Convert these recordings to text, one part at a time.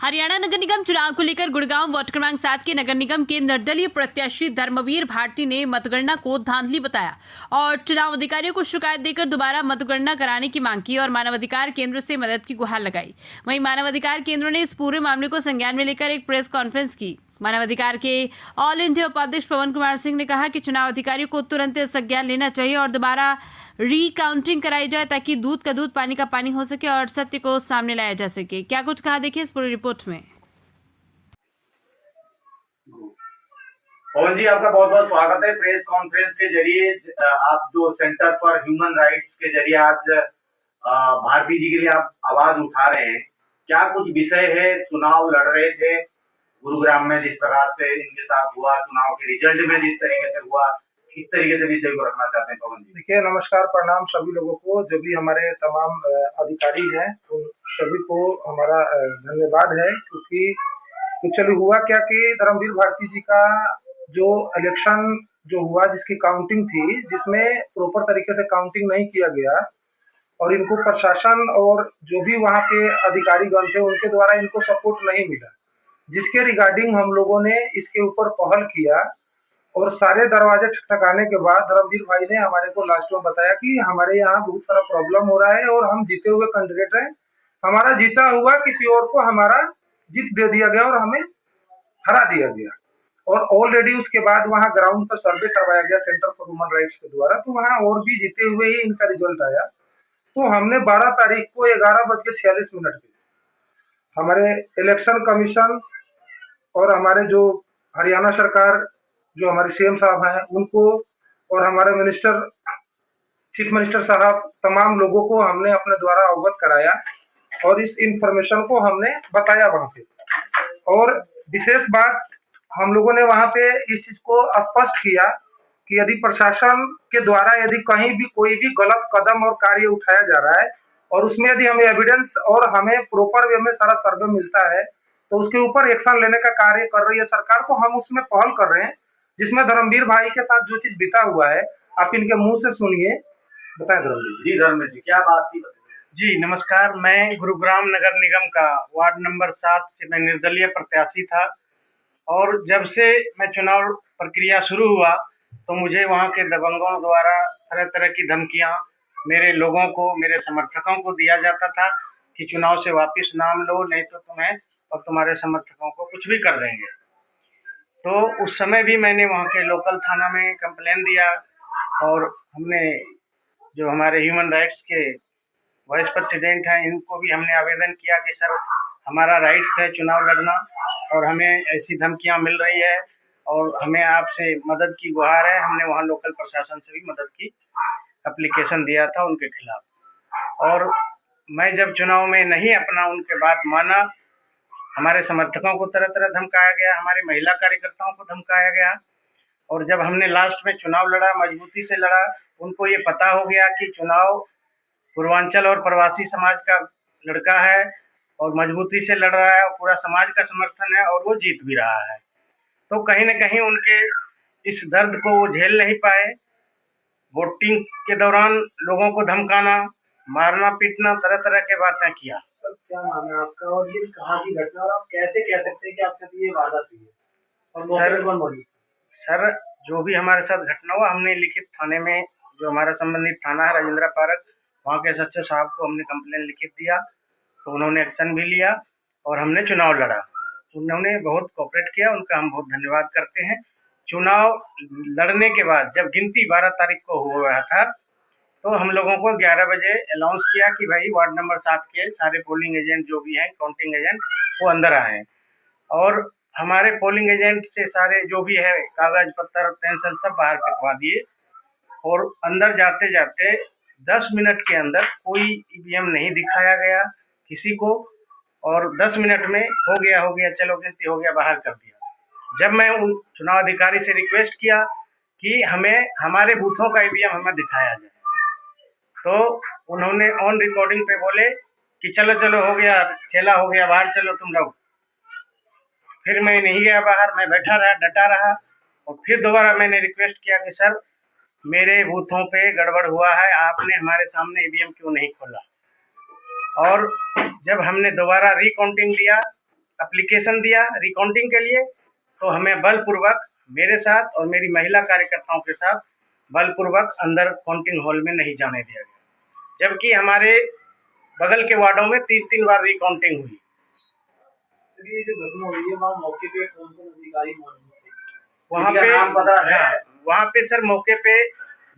हरियाणा नगर निगम चुनाव को लेकर गुड़गांव वार्ड क्रमांक 7 के नगर निगम के निर्दलीय प्रत्याशी धर्मवीर भारती ने मतगणना को धांधली बताया और चुनाव अधिकारियों को शिकायत देकर दोबारा मतगणना कराने की मांग की और मानवाधिकार केंद्र से मदद की गुहार लगाई। वहीं मानवाधिकार केंद्र ने इस पूरे मामले को संज्ञान में लेकर एक प्रेस कॉन्फ्रेंस की। मानवाधिकार के ऑल इंडिया उपाध्यक्ष पवन कुमार सिंह ने कहा कि चुनाव अधिकारियों को तुरंत संज्ञान लेना चाहिए और दोबारा रीकाउंटिंग कराई जाए ताकि दूध का दूध पानी का पानी हो सके और सत्य को सामने लाया जा सके। क्या कुछ कहा देखिए इस पूरी रिपोर्ट में। पवन जी, आपका बहुत बहुत स्वागत है। प्रेस कॉन्फ्रेंस के जरिए आप जो सेंटर फॉर ह्यूमन राइट्स के जरिए आज भारती जी के लिए आप आवाज उठा रहे हैं, क्या कुछ विषय है? चुनाव लड़ रहे थे गुरुग्राम में, जिस प्रकार से इनके साथ हुआ, चुनाव के रिजल्ट में जिस तरीके से हुआ, किस तरीके से विषय को रखना चाहते हैं पवन जी? देखिए, नमस्कार, प्रणाम सभी लोगों को, जो भी हमारे तमाम अधिकारी हैं उन सभी को हमारा धन्यवाद है। क्योंकि एक्चुअली हुआ क्या कि धर्मवीर भारती जी का जो इलेक्शन जो हुआ, जिसकी काउंटिंग थी, जिसमें प्रॉपर तरीके से काउंटिंग नहीं किया गया और इनको प्रशासन और जो भी वहाँ के अधिकारीगण थे उनके द्वारा इनको सपोर्ट नहीं मिला, जिसके रिगार्डिंग हम लोगों ने इसके ऊपर पहल किया और सारे दरवाजे खटखटाने के बाद धर्मवीर भाई ने हमारे को लास्ट में बताया कि हमारे यहाँ बहुत सारा प्रॉब्लम हो रहा है और हम जीते हुए कैंडिडेट हैं, हमारा जीता हुआ किसी और को हमारा जीत दे दिया गया और हमें हरा दिया गया। और ऑलरेडी उसके बाद वहाँ ग्राउंड पर सर्वे करवाया गया सेंटर फॉर ह्यूमन राइट्स के द्वारा, तो वहाँ और भी जीते हुए ही इनका रिजल्ट आया। तो हमने 12 तारीख को 11:46 पे हमारे इलेक्शन कमीशन और हमारे जो हरियाणा सरकार, जो हमारे सीएम साहब हैं, उनको और हमारे चीफ मिनिस्टर साहब, तमाम लोगों को हमने अपने द्वारा अवगत कराया और इस इंफॉर्मेशन को हमने बताया वहां पे। और विशेष बात, हम लोगों ने वहां पे इस चीज को स्पष्ट किया कि यदि प्रशासन के द्वारा यदि कहीं भी कोई भी गलत कदम और कार्य उठाया जा रहा है और उसमें यदि हमें एविडेंस और हमें प्रॉपर वे में सारा सर्वे मिलता है तो उसके ऊपर एक्शन लेने का कार्य कर रही है सरकार, को हम उसमें पहल कर रहे हैं। जिसमें धर्मवीर भाई के साथ जो चीज बीता हुआ है, आप इनके मुंह से सुनिए। बताएं धर्मवीर जी। धर्मवीर जी, क्या बात थी? जी नमस्कार, मैं गुरुग्राम नगर निगम का वार्ड नंबर 7 से मैं निर्दलीय प्रत्याशी था और जब से मैं चुनाव प्रक्रिया शुरू हुआ तो मुझे वहां के दबंगों द्वारा तरह तरह की धमकियां मेरे लोगों को, मेरे समर्थकों को दिया जाता था कि चुनाव से वापस नाम लो, नहीं तो तुम्हें और तुम्हारे समर्थकों को कुछ भी कर देंगे। तो उस समय भी मैंने वहाँ के लोकल थाना में कंप्लेन दिया और हमने जो हमारे ह्यूमन राइट्स के वाइस प्रेसिडेंट हैं, इनको भी हमने आवेदन किया कि सर हमारा राइट्स है चुनाव लड़ना और हमें ऐसी धमकियां मिल रही है और हमें आपसे मदद की गुहार है। हमने वहाँ लोकल प्रशासन से भी मदद की एप्लीकेशन दिया था उनके खिलाफ। और मैं जब चुनाव में नहीं अपना उनके बात माना, हमारे समर्थकों को तरह तरह धमकाया गया, हमारे महिला कार्यकर्ताओं को धमकाया गया और जब हमने लास्ट में चुनाव लड़ा, मजबूती से लड़ा, उनको ये पता हो गया कि चुनाव पूर्वांचल और प्रवासी समाज का लड़का है और मजबूती से लड़ रहा है और पूरा समाज का समर्थन है और वो जीत भी रहा है। तो कहीं न कहीं उनके इस दर्द को वो झेल नहीं पाए। वोटिंग के दौरान लोगों को धमकाना, मारना पीटना, तरह तरह के बातें किया। सर, क्या नाम है आपका और ये कहाँ की घटना और आप कैसे कह सकते हैं कि आपके साथ ये वारदात हुई है? और सर, जो भी हमारे साथ घटना हुआ, हमने लिखित थाने में, जो हमारा संबंधित थाना है राजेंद्र पार्क, वहाँ के सचिव साहब को हमने कंप्लेन लिखित दिया तो उन्होंने एक्शन भी लिया और हमने चुनाव लड़ा। उन्होंने बहुत कोऑपरेट किया, उनका हम बहुत धन्यवाद करते हैं। चुनाव लड़ने के बाद जब गिनती 12 तारीख को हो रहा था तो हम लोगों को 11 बजे अनाउंस किया कि भाई वार्ड नंबर 7 के सारे पोलिंग एजेंट जो भी हैं, काउंटिंग एजेंट, वो अंदर आए और हमारे पोलिंग एजेंट से सारे जो भी है कागज पत्तर पेंसिल सब बाहर फेंकवा दिए और अंदर जाते जाते 10 मिनट के अंदर कोई ईवीएम नहीं दिखाया गया किसी को और 10 मिनट में हो गया चलो गिनती हो गया, बाहर कर दिया। जब मैं उन चुनाव अधिकारी से रिक्वेस्ट किया कि हमें हमारे बूथों का ईवीएम हमें दिखाया जाए तो उन्होंने ऑन रिकॉर्डिंग पे बोले कि चलो चलो हो गया, खेला हो गया, बाहर चलो तुम लोग। फिर मैं नहीं गया बाहर, मैं बैठा रहा, डटा रहा और फिर दोबारा मैंने रिक्वेस्ट किया कि सर मेरे बूथों पे गड़बड़ हुआ है, आपने हमारे सामने ईवीएम क्यों नहीं खोला। और जब हमने दोबारा रिकाउंटिंग दिया एप्लीकेशन दिया रिकाउंटिंग के लिए, तो हमें बलपूर्वक मेरे साथ और मेरी महिला कार्यकर्ताओं के साथ बलपूर्वक अंदर काउंटिंग हॉल में नहीं जाने दिया गया, जबकि हमारे बगल के वार्डों में 3-3 बार रिकाउंटिंग हुई। ये जो घटना हुई है वहाँ मौके पे कौन कौन अधिकारी मौजूद थे? वहाँ किसी पे का नाम पता है? हाँ, वहाँ पे सर मौके पे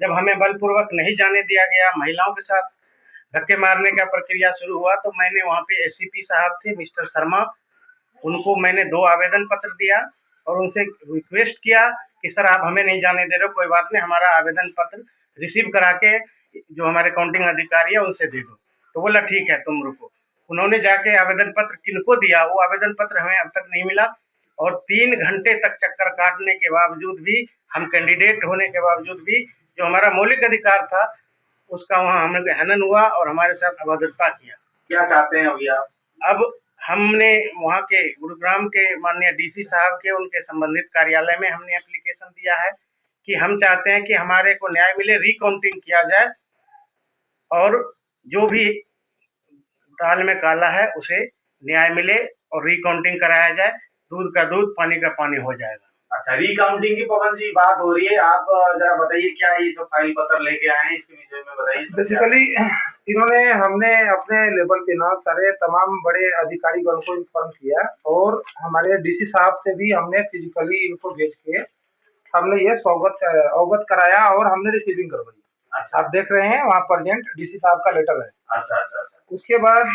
जब हमें बलपूर्वक नहीं जाने दिया गया, महिलाओं के साथ धक्के मारने का प्रक्रिया शुरू हुआ, तो मैंने वहाँ पे एससीपी साहब थे मिस्टर शर्मा, उनको मैंने 2 आवेदन पत्र दिया और उनसे रिक्वेस्ट किया कि सर आप हमें नहीं जाने दे रहे हो, कोई बात नहीं, हमारा आवेदन पत्र रिसीव करा के जो हमारे काउंटिंग अधिकारी है उनसे दे दो। तो बोला ठीक है तुम रुको। उन्होंने जाके आवेदन पत्र किनको दिया, वो आवेदन पत्र हमें अब तक नहीं मिला, और 3 घंटे तक चक्कर काटने के बावजूद भी, हम कैंडिडेट होने के बावजूद भी, जो हमारा मौलिक अधिकार था उसका वहाँ हमें हनन हुआ और हमारे साथ अभद्रता किया। क्या चाहते हैं अभी आप? अब हमने वहाँ के गुरुग्राम के माननीय डीसी साहब के उनके संबंधित कार्यालय में हमने एप्लीकेशन दिया है कि हम चाहते हैं कि हमारे को न्याय मिले, रिकाउंटिंग किया जाए और जो भी दाल में काला है उसे न्याय मिले और रिकाउंटिंग कराया जाए, दूध का दूध पानी का पानी हो जाएगा। अच्छा, रिकाउंटिंग की पवन जी बात हो रही है, आप जरा बताइए क्या ये सब फाइल पत्र लेके आए हैं, इसके विषय में बताइए। बेसिकली इन्होंने हमने अपने लेवल पे ना सारे तमाम बड़े अधिकारीगण को इन्फॉर्म किया और हमारे डीसी साहब से भी हमने फिजिकली इनको भेज के हमने ये अवगत कराया और हमने रिसीविंग करवाई। अच्छा, आप देख रहे हैं वहाँ प्रेजेंट डीसी साहब का लेटर है। अच्छा अच्छा अच्छा। उसके बाद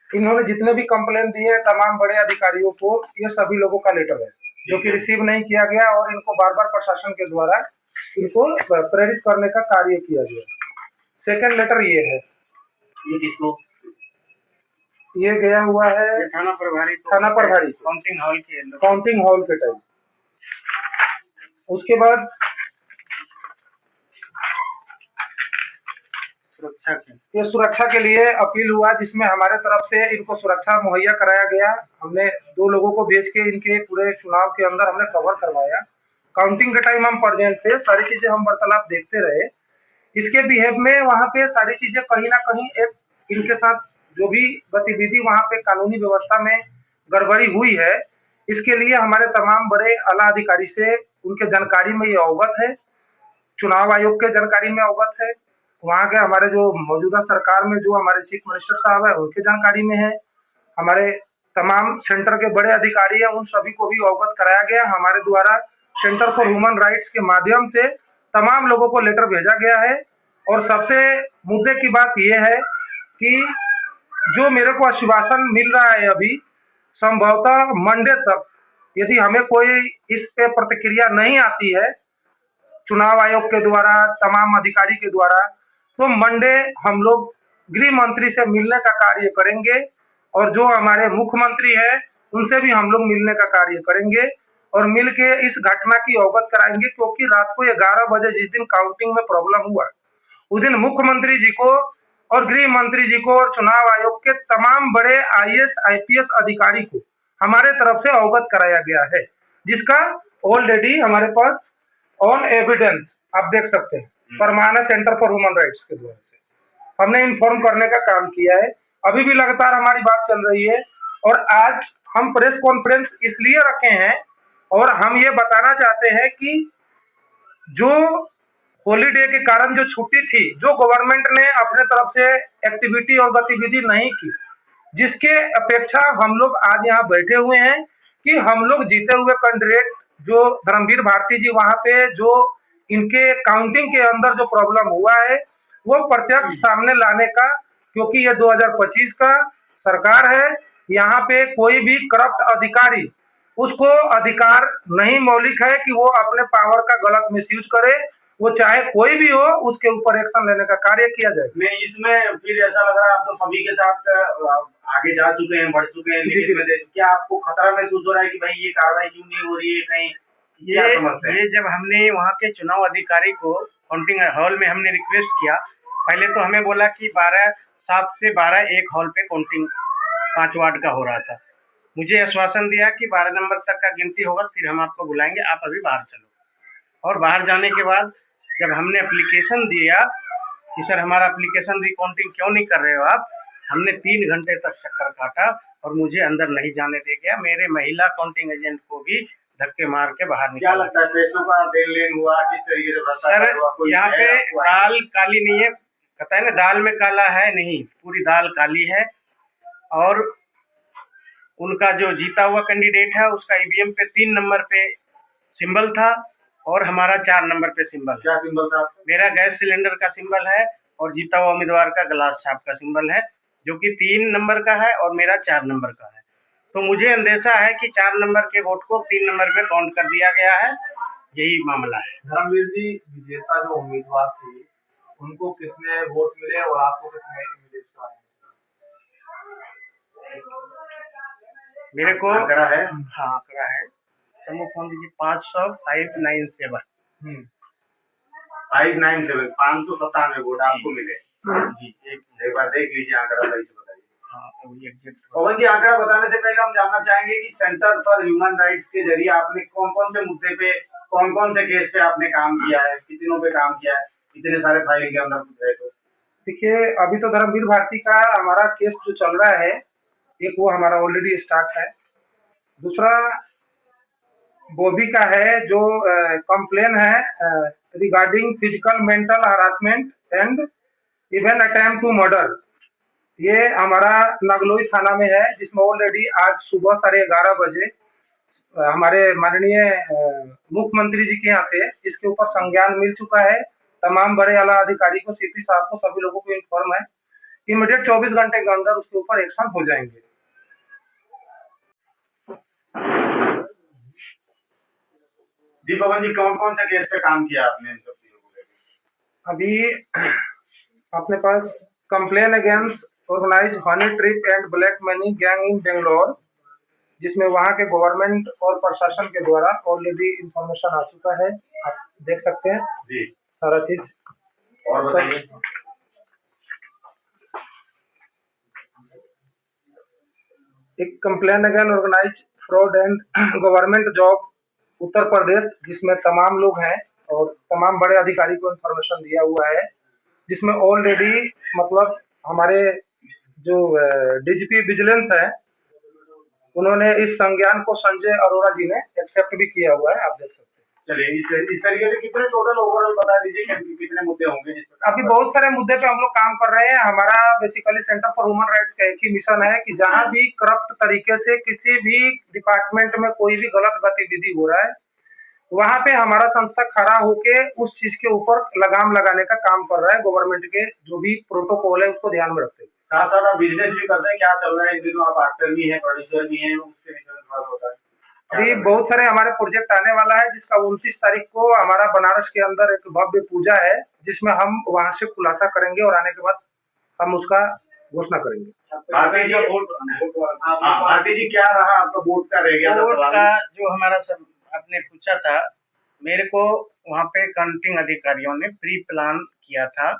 इन्होंने जितने भी कंप्लेन दिए तमाम बड़े अधिकारियों को, ये सभी लोगों का लेटर है जो कि रिसीव नहीं किया गया और इनको बार बार प्रशासन के द्वारा इनको प्रेरित करने का कार्य किया गया। सेकंड लेटर ये है, ये किसको? ये गया हुआ है थाना प्रभारी काउंटिंग हॉल के टाइम। उसके बाद ये सुरक्षा के लिए अपील हुआ जिसमें हमारे तरफ से इनको सुरक्षा मुहैया कराया गया। हमने 2 लोगों को भेज के इनके पूरे चुनाव के अंदर हमने कवर करवाया। काउंटिंग के टाइम हम प्रेजेंट थे, सारी चीजें हम वार्तालाप देखते रहे। इसके बिहेव में वहाँ पे सारी चीजें कहीं ना कहीं एक इनके साथ जो भी गतिविधि वहाँ पे कानूनी व्यवस्था में गड़बड़ी हुई है, इसके लिए हमारे तमाम बड़े आला अधिकारी से उनके जानकारी में ये अवगत है, चुनाव आयोग के जानकारी में अवगत है, वहाँ के हमारे जो मौजूदा सरकार में जो हमारे चीफ मिनिस्टर साहब है उनके जानकारी में है, हमारे तमाम सेंटर के बड़े अधिकारी हैं उन सभी को भी अवगत कराया गया। हमारे द्वारा सेंटर फॉर ह्यूमन राइट्स के माध्यम से तमाम लोगों को लेटर भेजा गया है। और सबसे मुद्दे की बात यह है कि जो मेरे को आश्वासन मिल रहा है अभी, संभवतः मंडे तक यदि हमें कोई इस पे प्रतिक्रिया नहीं आती है चुनाव आयोग के द्वारा, तमाम अधिकारी के द्वारा, तो मंडे हम लोग गृह मंत्री से मिलने का कार्य करेंगे और जो हमारे मुख्यमंत्री है उनसे भी हम लोग मिलने का कार्य करेंगे और मिलके इस घटना की अवगत कराएंगे। क्योंकि रात को 11 बजे जिस दिन काउंटिंग में प्रॉब्लम हुआ उस दिन मुख्यमंत्री जी को और गृह मंत्री जी को और चुनाव आयोग के तमाम बड़े IAS IPS अधिकारी को हमारे तरफ से अवगत कराया गया है, जिसका ऑलरेडी हमारे पास ऑन एविडेंस आप देख सकते हैं परमाना सेंटर फॉर ह्यूमन राइट्स के द्वारा से हमने इन्फॉर्म करने का काम किया है। अभी भी लगातार हमारी बात चल रही है और आज हम प्रेस कॉन्फ्रेंस इसलिए रखे हैं और हम ये बताना चाहते हैं कि जो हॉलीडे के कारण जो छुट्टी थी, जो गवर्नमेंट ने अपने तरफ से एक्टिविटी और गतिविधि नहीं की, जिसके अपेक्षा हम लोग आज यहाँ बैठे हुए हैं कि हम लोग जीते हुए कैंडिडेट जो धर्मवीर भारती जी वहां पे जो इनके काउंटिंग के अंदर जो प्रॉब्लम हुआ है वो प्रत्यक्ष सामने लाने का, क्योंकि ये 2025 का सरकार है, यहाँ पे कोई भी करप्ट अधिकारी उसको अधिकार नहीं मौलिक है कि वो अपने पावर का गलत मिसयूज करे, वो चाहे कोई भी हो उसके ऊपर एक्शन लेने का कार्य किया जाए। मैं इसमें फिर ऐसा लग रहा है आप तो सभी के साथ आगे जा चुके हैं, बढ़ चुके हैं, लेकिन क्या आपको खतरा महसूस हो रहा है कि भाई ये कार्रवाई क्यों नहीं हो रही है कहीं? ये जब हमने वहाँ के चुनाव अधिकारी को काउंटिंग हॉल में हमने रिक्वेस्ट किया, पहले तो हमें बोला कि 7 से 12 एक हॉल पे काउंटिंग 5 वार्ड का हो रहा था। मुझे आश्वासन दिया कि 12 नंबर तक का गिनती होगा फिर हम आपको बुलाएंगे, आप अभी बाहर चलो। और बाहर जाने के बाद जब हमने एप्लीकेशन दिया कि सर हमारा एप्लीकेशन रिकाउंटिंग क्यों नहीं कर रहे हो आप, हमने 3 घंटे तक चक्कर काटा और मुझे अंदर नहीं जाने दे गया। मेरे महिला काउंटिंग एजेंट को भी धक्के मार के बाहर क्या निकाला। लगता है पैसों का देन लेन हुआ, किस तरीके से भ्रष्टाचार सर हुआ? कोई यहाँ है पे आपको दाल काली नहीं है, कहता है ना दाल में काला है, नहीं, पूरी दाल काली है। और उनका जो जीता हुआ कैंडिडेट है उसका ईवीएम पे 3 नंबर पे सिंबल था और हमारा 4 नंबर पे सिंबल है। क्या सिंबल था आपका? मेरा गैस सिलेंडर का सिंबल है और जीता हुआ उम्मीदवार का ग्लास छाप का सिंबल है, जो कि 3 नंबर का है और मेरा 4 नंबर का है। तो मुझे अंदेशा है कि 4 नंबर के वोट को 3 नंबर में काउंट कर दिया गया है, यही मामला है। धर्मवीर जी, विजेता जो उम्मीदवार थे उनको कितने वोट मिले और आपको कितने मिले इसका? मेरे को आंकड़ा है? हाँ आंकड़ा है, समूह फोन दीजिए 597। 597 वोट आपको मिले जी एक बार देख लीजिए आंकड़ा सही से बताइए। हाँ एग्जैक्ट। पवन जी, आंकड़ा बताने से पहले हम जानना चाहेंगे कि सेंटर फॉर ह्यूमन राइट्स के जरिए आपने कौन कौन से मुद्दे पे, कौन कौन से केस पे आपने काम किया है, कितनों पे काम किया है, इतने सारे फाइल के अंदर कुछ है तो? देखिए, अभी तो धर्मवीर भारती का हमारा केस जो चल रहा है, एक वो हमारा ऑलरेडी स्टार्ट है। दूसरा बोबी का है जो कंप्लेन है regarding physical mental harassment and even attempt to murder. ये हमारा नागलोई थाना में है, जिसमें ऑलरेडी आज सुबह 11:30 बजे हमारे माननीय मुख्यमंत्री जी के यहाँ से इसके ऊपर संज्ञान मिल चुका है। तमाम बड़े आला अधिकारी को, सीपी साहब को, सभी लोगों को इन्फॉर्म है। इमीडिएट 24 घंटे के अंदर उसके ऊपर एक्शन हो जाएंगे। जी पवन जी, कौन कौन से केस पे काम किया आपने इन सब चीजों को लेकर? अभी अपने पास complaint against organise honey trip and black money gang in Bangalore, जिसमें वहां के गवर्नमेंट और प्रशासन के द्वारा ऑलरेडी इंफॉर्मेशन आ चुका है। आप देख सकते हैं जी, सारा चीज। और बताइए। एक complaint against organise fraud and government job Uttar Pradesh, जिसमें तमाम लोग हैं और तमाम बड़े अधिकारी को इंफॉर्मेशन दिया हुआ है, जिसमें ऑलरेडी मतलब हमारे जो डीजीपी विजिलेंस है, उन्होंने इस संज्ञान को संजय अरोड़ा जी ने एक्सेप्ट भी किया हुआ है। आप देख सकते हैं। चलिए, इस तरीके से कितने टोटल ओवरऑल बता दीजिए कि कितने मुद्दे होंगे जिस पर? अभी बहुत सारे मुद्दे पे हम लोग काम कर रहे हैं। हमारा basically centre for human rights का एक ही मिशन है कि जहां भी करप्ट तरीके से किसी भी डिपार्टमेंट में कोई भी गलत गतिविधि हो रहा है, वहां पे हमारा संस्था खड़ा होके उस चीज के ऊपर लगाम लगाने का काम कर रहा है। गवर्नमेंट के जो भी प्रोटोकॉल है उसको ध्यान में रखते हुए। साथ साथ आप बिजनेस भी करते हैं, क्या चल रहा है इन दिनों? आप एक्टर भी हैं, प्रोड्यूसर भी हैं, उसके विषय में थोड़ा होता है। अभी बहुत सारे हमारे प्रोजेक्ट आने वाला है, जिसका 29 तारीख को हमारा बनारस के अंदर एक भव्य पूजा है, जिसमें हम वहां से खुलासा करेंगे और आने के बाद हम उसका घोषणा करेंगे। भारती जी, भारती जी, क्या रहा आपका वोट का रह गया था वोट सवाल? का जो हमारा सब आपने पूछा था, मेरे को वहाँ पे काउंटिंग अधिकारियों ने प्री प्लान किया था।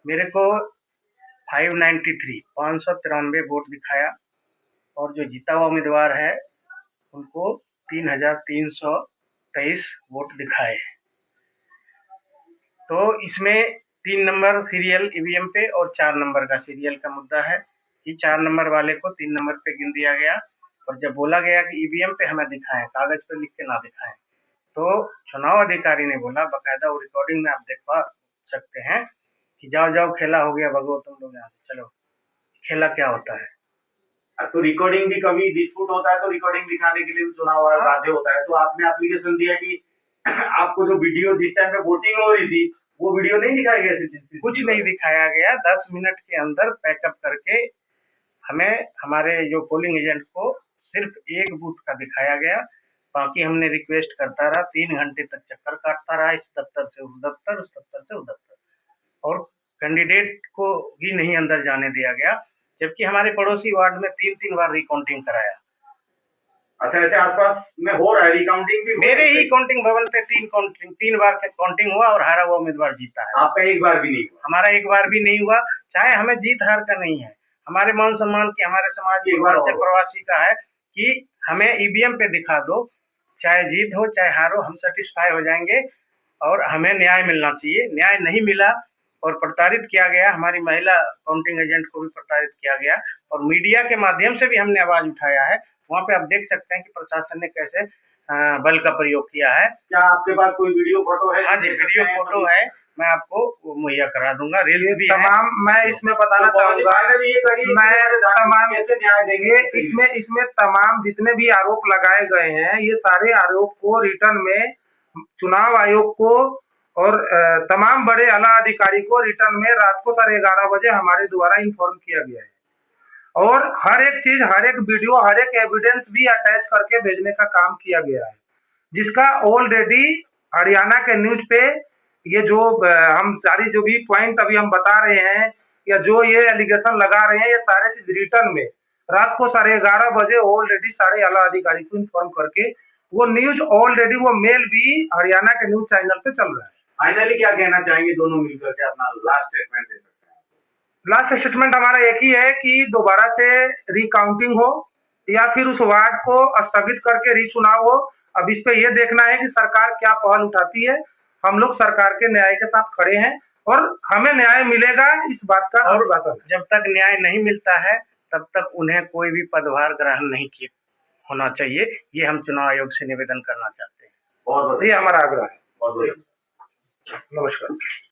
मेरे को 593 वोट दिखाया और जो जीता हुआ उम्मीदवार है उनको 3323 वोट दिखाए। तो इसमें 3 नंबर सीरियल ईवीएम पे और 4 नंबर का सीरियल का मुद्दा है कि 4 नंबर वाले को 3 नंबर पे गिन दिया गया और जब बोला गया कि ईवीएम पे हमें दिखाएं, कागज पे लिख के ना दिखाएं, तो चुनाव अधिकारी ने बोला, बाकायदा वो रिकॉर्डिंग में आप देखवा सकते हैं कि जाओ जाओ खेला हो गया, भगो तुम लोग यहाँ से, चलो। खेला क्या होता है? तो रिकॉर्डिंग भी कभी डिस्प्यूट होता है तो रिकॉर्डिंग दिखाने के लिए भी चुनाव आयोग बाध्य होता है। तो आपने एप्लीकेशन दिया कि आपको जो वीडियो जिस टाइम पे वोटिंग हो रही थी वो वीडियो नहीं दिखाया गया? कुछ नहीं दिखाया गया। 10 मिनट के अंदर पैकअप करके हमें हमारे जो पोलिंग एजेंट को सिर्फ एक बूथ का दिखाया गया। बाकी हमने रिक्वेस्ट करता रहा, 3 घंटे तक चक्कर काटता रहा, इस दफ्तर से उस दफ्तर, उस दफ्तर से उस दफ्तर, और कैंडिडेट को भी नहीं अंदर जाने दिया गया, जबकि हमारे पड़ोसी वार्ड में 3 बार रिकाउंटिंग कराया। अच्छा, ऐसे आसपास में हो रहा है रिकाउंटिंग भी? मेरे ही काउंटिंग भवन पे 3 बार काउंटिंग हुआ और हारा हुआ उम्मीदवार जीता है। आपका एक बार भी नहीं हुआ? हमारा एक बार भी नहीं हुआ। चाहे हमें जीत हार का नहीं है, हमारे मान सम्मान की, हमारे समाज की, प्रवासी का है कि हमें ईवीएम पे दिखा दो, चाहे जीत हो चाहे हार हो, हम सेटिस्फाई हो जाएंगे और हमें न्याय मिलना चाहिए। न्याय नहीं मिला और प्रताड़ित किया गया। हमारी महिला काउंटिंग एजेंट को भी प्रताड़ित किया गया और मीडिया के माध्यम से भी हमने आवाज उठाया है। वहाँ पे आप देख सकते हैं कि प्रशासन ने कैसे बल का प्रयोग किया है। क्या आपके पास कोई वीडियो फोटो है? हाँ जी, वीडियो फोटो है, मैं आपको मुहैया करा दूंगा। रील्स भी है। तमाम मैं इसमें बताना चाहूंगा, मैं तमाम कैसे न्याय देंगे? इसमें तमाम जितने भी आरोप लगाए गए हैं, ये सारे आरोप को रिटर्न में चुनाव आयोग को और तमाम बड़े आला अधिकारी को रिटर्न में रात को 11:30 बजे हमारे द्वारा इन्फॉर्म किया गया है और हर एक चीज, हर एक वीडियो, हर एक एविडेंस भी अटैच करके भेजने का काम किया गया है, जिसका ऑलरेडी हरियाणा के न्यूज पे ये जो हम सारी जो भी पॉइंट अभी हम बता रहे हैं या जो ये एलिगेशन लगा रहे हैं, ये सारे चीज रिटर्न में रात को 11:30 बजे ऑलरेडी सारे आला अधिकारी को इन्फॉर्म करके वो न्यूज ऑलरेडी वो मेल भी हरियाणा के न्यूज चैनल पे चल रहा है। फाइनली क्या कहना चाहेंगे दोनों मिलकर के? अपना लास्ट स्टेटमेंट दे सकते हैं। लास्ट स्टेटमेंट हमारा एक ही है कि दोबारा से रिकाउंटिंग हो या फिर उस वार्ड को स्थगित करके रीचुनाव हो। अब इस पे ये देखना है कि सरकार क्या पहल उठाती है। हम लोग सरकार के न्याय के साथ खड़े हैं और हमें न्याय मिलेगा, इस बात का आश्वासन है। जब तक न्याय नहीं मिलता है तब तक उन्हें कोई भी पदभार ग्रहण नहीं किया होना चाहिए। ये हम चुनाव आयोग से निवेदन करना चाहते हैं। बहुत ये हमारा आग्रह है। बहुत नमस्कार।